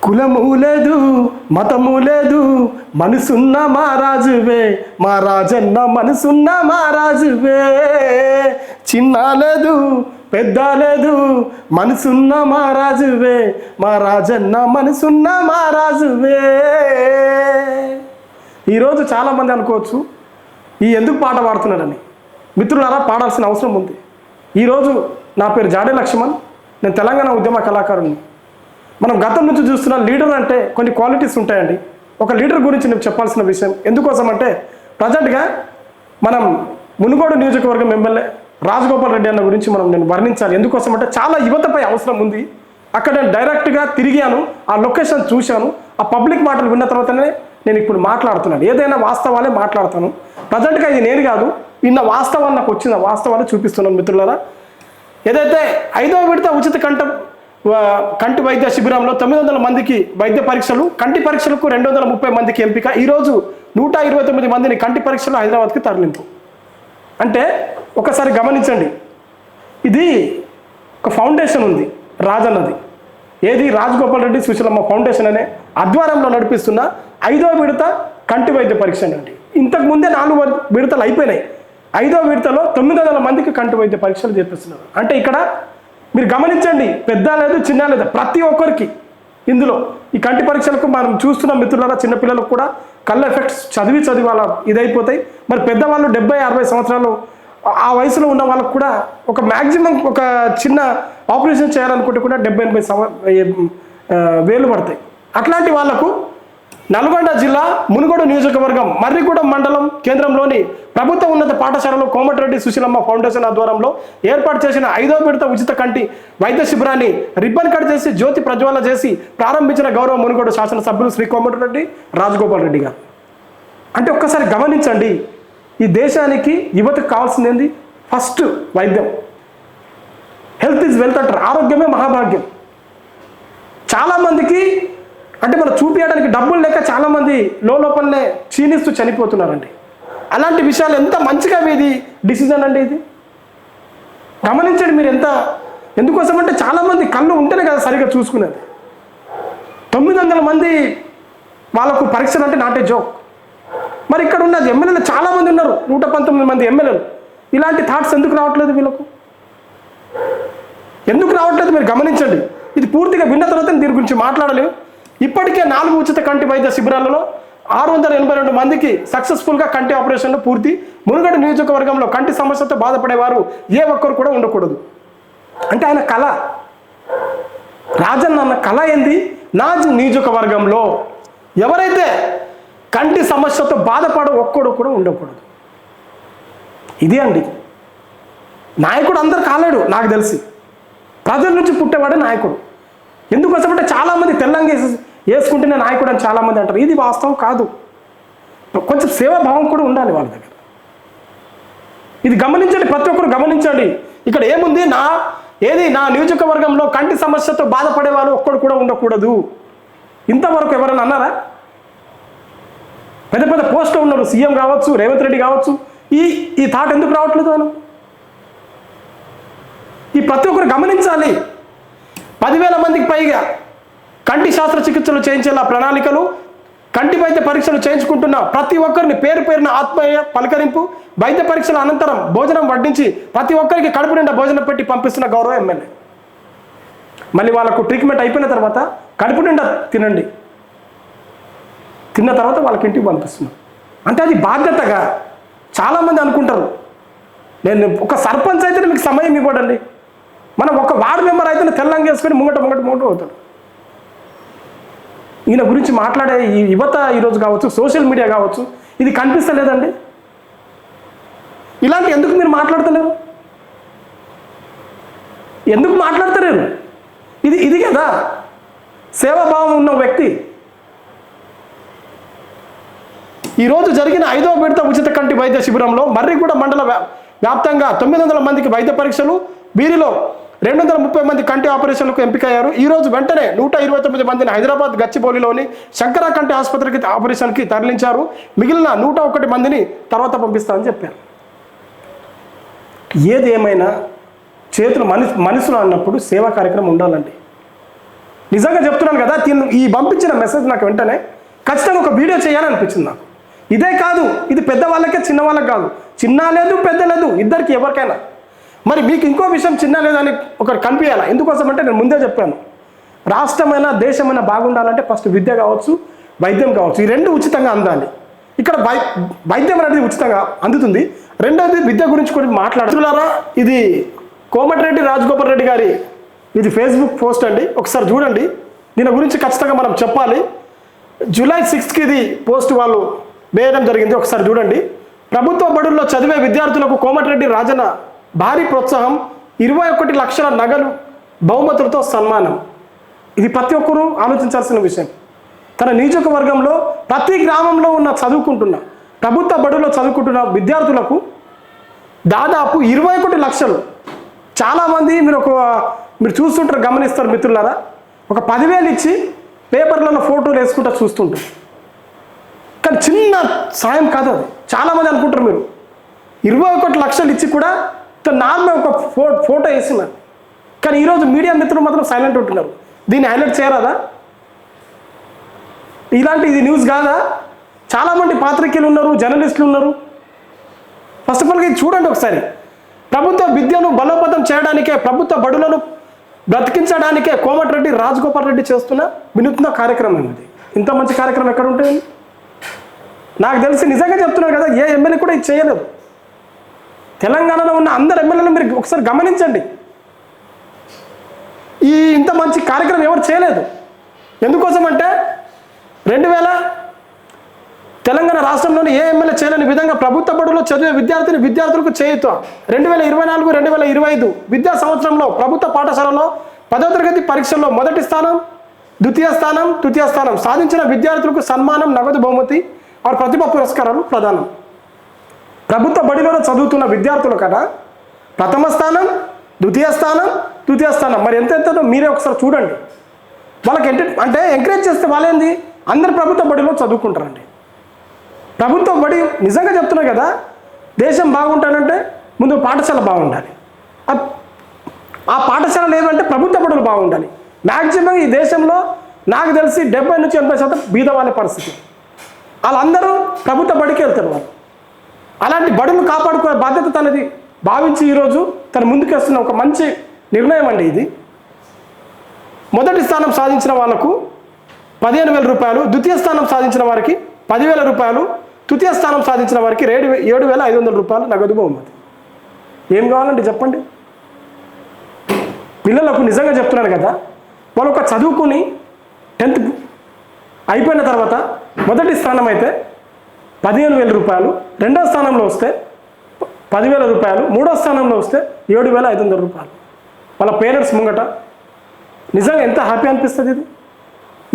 కులము లేదు మతము లేదు మనసున్న మహారాజువే మా రాజన్న మనసున్న మహారాజువే చిన్న లేదు పెద్ద లేదు మనసున్న మహారాజువే మా రాజన్న మనసున్న మహారాజువే. ఈరోజు చాలామంది అనుకోవచ్చు ఈ ఎందుకు పాట పాడుతున్నాడని. మిత్రులారా, పాడాల్సిన అవసరం ఉంది. ఈరోజు నా పేరు జాడే లక్ష్మణ్, నేను తెలంగాణ ఉద్యమ కళాకారుని. మనం గతం నుంచి చూస్తున్న లీడర్ అంటే కొన్ని క్వాలిటీస్ ఉంటాయండి. ఒక లీడర్ గురించి నేను చెప్పాల్సిన విషయం ఎందుకోసం అంటే, ప్రజెంట్గా మనం మునుగోడు నియోజకవర్గం ఎమ్మెల్యే రాజగోపాల్ రెడ్డి అన్న గురించి నేను వర్ణించాలి. ఎందుకోసం అంటే చాలా యువతపై అవసరం ఉంది. అక్కడ నేను డైరెక్ట్గా తిరిగాను, ఆ లొకేషన్ చూశాను, ఆ పబ్లిక్ మాటలు విన్న తర్వాతనే నేను ఇప్పుడు మాట్లాడుతున్నాను. ఏదైనా వాస్తవాలే మాట్లాడతాను. ప్రజెంట్గా ఇది నేను కాదు, విన్న వాస్తవాలు, నాకు వచ్చిన వాస్తవాలు చూపిస్తున్నాను. మిత్రులారా, ఏదైతే 5వ విడత ఉచిత కంటి వైద్య శిబిరంలో 900 మందికి వైద్య పరీక్షలు, కంటి పరీక్షలకు 230 మందికి ఎంపిక, ఈరోజు 129 మందిని కంటి పరీక్షలు హైదరాబాద్కి తరలింపు. అంటే ఒకసారి గమనించండి, ఇది ఒక ఫౌండేషన్ ఉంది రాజన్నది. ఏది? రాజగోపాల్ రెడ్డి సుశీలమ్మ ఫౌండేషన్ అనే ఆధ్వర్యంలో నడిపిస్తున్న 5వ విడత కంటి వైద్య పరీక్ష అండి. ఇంతకుముందే 4 విడతలు అయిపోయినాయి. 5వ విడతలో 900 మందికి కంటి వైద్య పరీక్షలు చేపిస్తున్నారు. అంటే ఇక్కడ మీరు గమనించండి, పెద్ద లేదు చిన్న లేదు, ప్రతి ఒక్కరికి ఇందులో ఈ కంటి పరీక్షలకు మనం చూస్తున్న మిత్రులారా, చిన్నపిల్లలకు కూడా కళ్ళ ఎఫెక్ట్స్ చదివి వాళ్ళ ఇదైపోతాయి. మరి పెద్దవాళ్ళు 70-60 సంవత్సరాలు ఆ వయసులో ఉన్న వాళ్ళకు కూడా ఒక మ్యాక్సిమం ఒక చిన్న ఆపరేషన్ చేయాలనుకుంటే కూడా 70-80 వేలు పడతాయి. అట్లాంటి వాళ్లకు నల్గొండ జిల్లా మునుగోడు నియోజకవర్గం మర్రిగూడెం మండలం కేంద్రంలోని ప్రభుత్వ ఉన్నత పాఠశాలలో కోమటిరెడ్డి సుశీలమ్మ ఫౌండేషన్ ఆధ్వర్యంలో ఏర్పాటు చేసిన 5వ విడత ఉచిత కంటి వైద్య శిబిరాన్ని రిబ్బన్ కట్ చేసి జ్యోతి ప్రజ్వల చేసి ప్రారంభించిన గౌరవ మునుగోడు శాసనసభ్యులు శ్రీ కోమటిరెడ్డి రాజగోపాల్ రెడ్డి గారు. అంటే ఒక్కసారి గమనించండి, ఈ దేశానికి యువతకు కావాల్సింది ఏంది? ఫస్ట్ వైద్యం. హెల్త్ ఈజ్ వెల్త్ అంటారు, ఆరోగ్యమే మహాభాగ్యం. చాలామందికి అంటే మనం చూపించడానికి డబ్బులు లేక చాలామంది లోపలనే క్షీణిస్తూ చనిపోతున్నారండి. అలాంటి విషయాలు ఎంత మంచిగా ఇది డిసిజన్ అండి. ఇది గమనించండి మీరు. ఎందుకోసం అంటే చాలామంది కళ్ళు ఉంటేనే కదా సరిగ్గా చూసుకునేది. 900 మంది వాళ్ళకు పరీక్షలు అంటే నాటే జోక్. మరి ఇక్కడ ఉన్న ఎమ్మెల్యేలు చాలామంది ఉన్నారు, 119 మంది ఎమ్మెల్యేలు. ఇలాంటి థాట్స్ ఎందుకు రావట్లేదు వీళ్ళకు? ఎందుకు రావట్లేదు మీరు గమనించండి. ఇది పూర్తిగా విన్న తర్వాత దీని గురించి మాట్లాడలేము. ఇప్పటికే 4 ఉచిత కంటి వైద్య శిబిరాలలో 682 మందికి సక్సెస్ఫుల్గా కంటి ఆపరేషన్లు పూర్తి. మునుగోడు నియోజకవర్గంలో కంటి సమస్యతో బాధపడేవారు ఏ ఒక్కరు కూడా ఉండకూడదు. అంటే ఆయన కళ, రాజన్న అన్న కళ ఏంది? నా నియోజకవర్గంలో ఎవరైతే కంటి సమస్యతో బాధపడ ఒక్కడు కూడా ఉండకూడదు. ఇది అండి నాయకుడు. అందరు కాలేడు నాకు తెలిసి, ప్రజల నుంచి పుట్టేవాడే నాయకుడు. ఎందుకోసం అంటే చాలామంది తెల్లంగా వేసుకుంటేనే నాయకుడు అని చాలామంది అంటారు. ఇది వాస్తవం కాదు. కొంచెం సేవాభావం కూడా ఉండాలి వాళ్ళ దగ్గర. ఇది గమనించండి, ప్రతి ఒక్కరు గమనించండి. ఇక్కడ ఏముంది? నా నియోజకవర్గంలో కంటి సమస్యతో బాధపడే వాళ్ళు ఒక్కడు కూడా ఉండకూడదు. ఇంతవరకు ఎవరైనా అన్నారా? పెద్ద పెద్ద పోస్టులో ఉన్నారు, సీఎం కావచ్చు, రేవంత్ రెడ్డి కావచ్చు. ఈ థాట్ ఎందుకు రావట్లేదు? అని ఈ ప్రతి ఒక్కరు గమనించాలి. 10,000 మందికి పైగా కంటి శస్త్రచికిత్సలు చేయించేలా ప్రణాళికలు, కంటి వైద్య పరీక్షలు చేయించుకుంటున్న ప్రతి ఒక్కరిని పేరు పేరున ఆత్మీయ పలకరింపు, వైద్య పరీక్షల అనంతరం భోజనం వడ్డించి ప్రతి ఒక్కరికి కడుపు నిండా భోజనం పెట్టి పంపిస్తున్న గౌరవ ఎమ్మెల్యే. మళ్ళీ వాళ్ళకు ట్రీట్మెంట్ అయిపోయిన తర్వాత కడుపు నిండా తినండి, తిన్న తర్వాత వాళ్ళకి ఇంటికి పంపిస్తున్నాం. అంటే అది బాధ్యతగా చాలామంది అనుకుంటారు. నేను ఒక సర్పంచ్ అయితే మీకు సమయం ఇవ్వడండి. మనం ఒక వార్డు మెంబర్ అయితే తెల్లంగా వేసుకొని ముంగట అవుతాడు. ఈయన గురించి మాట్లాడే ఈ యువత ఈరోజు కావచ్చు, సోషల్ మీడియా కావచ్చు, ఇది కనిపిస్తలేదండి. ఇలాంటి ఎందుకు మీరు మాట్లాడతలేరు? ఎందుకు మాట్లాడతలేరు? ఇది కదా సేవాభావం ఉన్న వ్యక్తి. ఈరోజు జరిగిన 5వ విడత ఉచిత కంటి వైద్య శిబిరంలో మర్రిగూడెం మండల వ్యాప్తంగా 900 మందికి వైద్య పరీక్షలు, వీరిలో 230 మంది కంటి ఆపరేషన్లకు ఎంపికయ్యారు. ఈరోజు వెంటనే 129 మందిని హైదరాబాద్ గచ్చిబౌలిలోని శంకర కంటి ఆసుపత్రికి ఆపరేషన్కి తరలించారు. మిగిలిన 101 మందిని తర్వాత పంపిస్తామని చెప్పారు. ఏది ఏమైనా చేతులు మనుషులు అన్నప్పుడు సేవా కార్యక్రమం ఉండాలండి. నిజంగా చెప్తున్నాను కదా, ఈ పంపించిన మెసేజ్ నాకు వెంటనే ఖచ్చితంగా ఒక వీడియో చేయాలనిపించింది నాకు. ఇదే కాదు, ఇది పెద్దవాళ్ళకే చిన్న వాళ్ళకి కాదు, చిన్న లేదు పెద్ద లేదు, ఇద్దరికి ఎవరికైనా. మరి మీకు ఇంకో విషయం చిన్న లేదని ఒకటి కనిపించాలా. ఎందుకోసం అంటే నేను ముందే చెప్పాను, రాష్ట్రమైనా దేశమైనా బాగుండాలంటే ఫస్ట్ విద్య కావచ్చు, వైద్యం కావచ్చు, ఈ రెండు ఉచితంగా అందాలి. ఇక్కడ వైద్యం అనేది ఉచితంగా అందుతుంది. రెండోది విద్య గురించి కూడా మాట్లాడుతున్నారా. ఇది కోమటిరెడ్డి రాజగోపాల్ రెడ్డి గారి ఇది ఫేస్బుక్ పోస్ట్ అండి, ఒకసారి చూడండి. దీని గురించి ఖచ్చితంగా మనం చెప్పాలి. జూలై 6కి ఇది పోస్ట్ వాళ్ళు వేయడం జరిగింది, ఒకసారి చూడండి. ప్రభుత్వ బడుల్లో చదివే విద్యార్థులకు కోమటిరెడ్డి రాజన్న భారీ ప్రోత్సాహం, 21 లక్షల నగలు బహుమతులతో సన్మానం. ఇది ప్రతి ఒక్కరూ ఆలోచించాల్సిన విషయం. తన నియోజకవర్గంలో ప్రతి గ్రామంలో ఉన్న చదువుకుంటున్న ప్రభుత్వ బడుల్లో చదువుకుంటున్న విద్యార్థులకు దాదాపు 21 లక్షలు. చాలామంది మీరు చూస్తుంటారు, గమనిస్తారు మిత్రులారా, ఒక 10,000 ఇచ్చి పేపర్లలో ఫోటోలు వేసుకుంటూ చూస్తుంటారు. కానీ చిన్న సాయం కాదు అది. చాలామంది అనుకుంటారు మీరు 21 లక్షలు ఇచ్చి కూడా నార్మల్ ఒక ఫోటో వేస్తున్నారు. కానీ ఈరోజు మీడియా మిత్రులు మాత్రం సైలెంట్ ఉంటున్నారు. దీన్ని హైలైట్ చేయరాదా? ఇది న్యూస్ కాదా? చాలామంది పాత్రికేయులు ఉన్నారు, జర్నలిస్టులు ఉన్నారు. ఫస్ట్ ఆఫ్ ఆల్ ఇది చూడండి ఒకసారి. ప్రభుత్వ విద్యను బలోపేతం చేయడానికే, ప్రభుత్వ బడులను బ్రతికించడానికే కోమటిరెడ్డి రాజగోపాల్ రెడ్డి చేస్తున్న వినూత్న కార్యక్రమం ఇది. ఇంత మంచి కార్యక్రమం ఎక్కడ ఉంటుంది? నాకు తెలిసి నిజంగా చెప్తున్నాను కదా, ఏ ఎమ్మెల్యే కూడా ఇది చేయలేదు. తెలంగాణలో ఉన్న అందరు ఎమ్మెల్యేలు మీరు ఒకసారి గమనించండి, ఇంత మంచి కార్యక్రమం ఎవరు చేయలేదు. ఎందుకోసం అంటే 2000 తెలంగాణ రాష్ట్రంలోని ఏ ఎమ్మెల్యే చేయలేని విధంగా ప్రభుత్వ బడుల్లో చదివే విద్యార్థులకు చేయుత 2024-2025 విద్యా సంవత్సరంలో ప్రభుత్వ పాఠశాలలో 10వ తరగతి పరీక్షల్లో మొదటి స్థానం, తృతీయ స్థానం సాధించిన విద్యార్థులకు సన్మానం, నగదు బహుమతి, వారి ప్రతిభా పురస్కారాలు ప్రదానం. ప్రభుత్వ బడిలో చదువుతున్న విద్యార్థుల కన్నా ప్రథమ స్థానం, తృతీయ స్థానం మరి ఎంతెంతనో మీరే ఒకసారి చూడండి. వాళ్ళకి అంటే ఎంకరేజ్ చేస్తే వాళ్ళేంది, అందరు ప్రభుత్వ బడిలో చదువుకుంటారండి. ప్రభుత్వ బడి నిజంగా చెప్తున్నా కదా, దేశం బాగుంటానంటే ముందు పాఠశాల బాగుండాలి. ఆ పాఠశాల లేదంటే ప్రభుత్వ బడులు బాగుండాలి. మ్యాక్సిమం ఈ దేశంలో నాకు తెలిసి 70-80% బీద వాళ్ళ పరిస్థితి. వాళ్ళందరూ ప్రభుత్వ బడికి వెళ్తారు. వాళ్ళు అలాంటి బడులు కాపాడుకునే బాధ్యత తనది భావించి ఈరోజు తను ముందుకేస్తున్న ఒక మంచి నిర్ణయం అండి ఇది. మొదటి స్థానం సాధించిన వాళ్లకు 15,000 రూపాయలు, ద్వితీయ స్థానం సాధించిన వారికి 10,000 రూపాయలు, తృతీయ స్థానం సాధించిన వారికి 7,500 రూపాయలు నగదు బహుమతి. ఏం కావాలండి చెప్పండి? పిల్లలకు నిజంగా చెప్తున్నాను కదా, వాళ్ళు ఒక చదువుకుని 10th అయిపోయిన తర్వాత మొదటి స్థానం అయితే 15,000 రూపాయలు, రెండో స్థానంలో వస్తే 10,000 రూపాయలు, మూడో స్థానంలో వస్తే 7,500 రూపాయలు వాళ్ళ పేరెంట్స్ ముంగట. నిజంగా ఎంత హ్యాపీ అనిపిస్తుంది ఇది.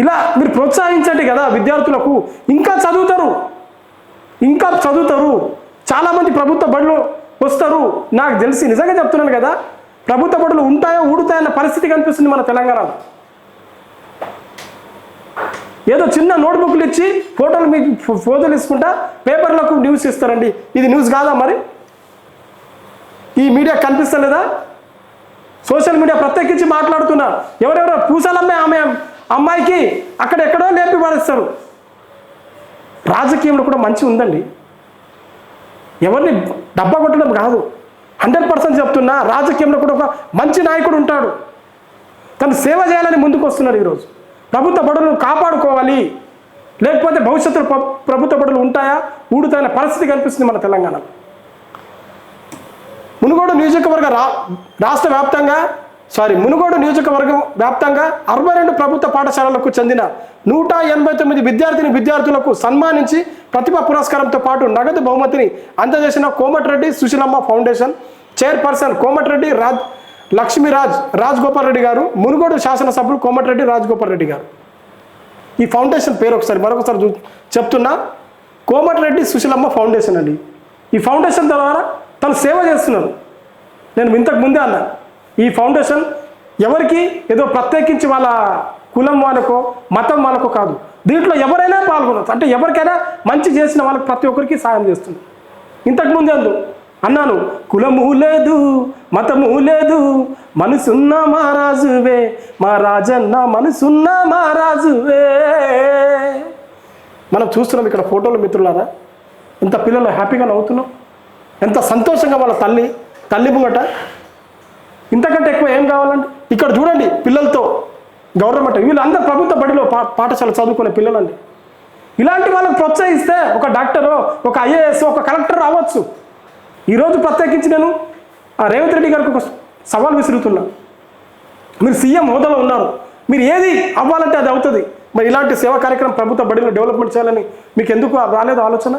ఇలా మీరు ప్రోత్సహించండి కదా విద్యార్థులకు. ఇంకా చదువుతారు. చాలామంది ప్రభుత్వ బడులు వస్తారు. నాకు తెలిసి నిజంగా చెప్తున్నాను కదా, ప్రభుత్వ బడులు ఉంటాయో ఊడుతాయన్న పరిస్థితి కనిపిస్తుంది మన తెలంగాణలో. ఏదో చిన్న నోట్బుక్లు ఇచ్చి ఫోటోలు ఇచ్చుకుంటా పేపర్లకు న్యూస్ ఇస్తారండి. ఇది న్యూస్ కాదా? మరి ఈ మీడియా కనిపిస్తలేదా? సోషల్ మీడియా ప్రత్యేకించి మాట్లాడుతున్నా, ఎవరెవరో పూసలమ్మే అమ్మాయికి అక్కడెక్కడో లేపి పడేస్తారు. రాజకీయంలో కూడా మంచి ఉందండి, ఎవరిని డబ్బా కొట్టడం కాదు. 100% చెప్తున్నా, రాజకీయంలో కూడా ఒక మంచి నాయకుడు ఉంటాడు. తను సేవ చేయాలని ముందుకు వస్తున్నాడు. ఈరోజు ప్రభుత్వ బడులను కాపాడుకోవాలి, లేకపోతే భవిష్యత్తులో ప్రభుత్వ బడులు ఉంటాయా ఊడుతాయన్న పరిస్థితి కనిపిస్తుంది మన తెలంగాణలో. మునుగోడు నియోజకవర్గం వ్యాప్తంగా 62 ప్రభుత్వ పాఠశాలలకు చెందిన 189 విద్యార్థులకు సన్మానించి ప్రతిభా పురస్కారంతో పాటు నగదు బహుమతిని అందజేసిన కోమటిరెడ్డి సుశీలమ్మ ఫౌండేషన్ చైర్పర్సన్ కోమటిరెడ్డి లక్ష్మీరాజ్ రాజగోపాల్ రెడ్డి గారు, మునుగోడు శాసనసభ్యులు కోమటిరెడ్డి రాజగోపాల్ రెడ్డి గారు. ఈ ఫౌండేషన్ పేరు మరొకసారి చెప్తున్నా, కోమటిరెడ్డి సుశీలమ్మ ఫౌండేషన్ అండి. ఈ ఫౌండేషన్ ద్వారా తను సేవ చేస్తున్నారు. నేను ఇంతకు ముందే అన్నా, ఈ ఫౌండేషన్ ఎవరికి ఏదో ప్రత్యేకించి వాళ్ళ కులం వాళ్ళకో మతం వాళ్ళకో కాదు, దీంట్లో ఎవరైనా పాల్గొనవచ్చు. అంటే ఎవరికైనా మంచి చేసిన వాళ్ళకి ప్రతి ఒక్కరికి సాయం చేస్తుంది. ఇంతకుముందే అన్నాను, కులము లేదు మతము లేదు, మనసున్న మహారాజువే మా రాజన్న, మనసున్న మహారాజువే. మనం చూస్తున్నాం ఇక్కడ ఫోటోలు మిత్రులారా, ఎంత పిల్లలు హ్యాపీగా నవ్వుతున్నాం, ఎంత సంతోషంగా వాళ్ళ తల్లి ముంగట. ఇంతకంటే ఎక్కువ ఏం కావాలండి? ఇక్కడ చూడండి పిల్లలతో గవర్నమెంట్, వీళ్ళందరూ ప్రభుత్వ బడిలో పాఠశాల చదువుకునే పిల్లలండి. ఇలాంటి వాళ్ళని ప్రోత్సహిస్తే ఒక డాక్టరో, ఒక ఐఏఎస్, ఒక కలెక్టర్ రావచ్చు. ఈరోజు ప్రత్యేకించి నేను రేవంత్ రెడ్డి గారికి ఒక సవాల్ విసురుతున్నా. మీరు సీఎం హోదాలో ఉన్నారు, మీరు ఏది అవ్వాలంటే అది అవుతుంది. మరి ఇలాంటి సేవా కార్యక్రమం ప్రభుత్వ బడిలో డెవలప్మెంట్ చేయాలని మీకు ఎందుకు రాలేదు ఆలోచన?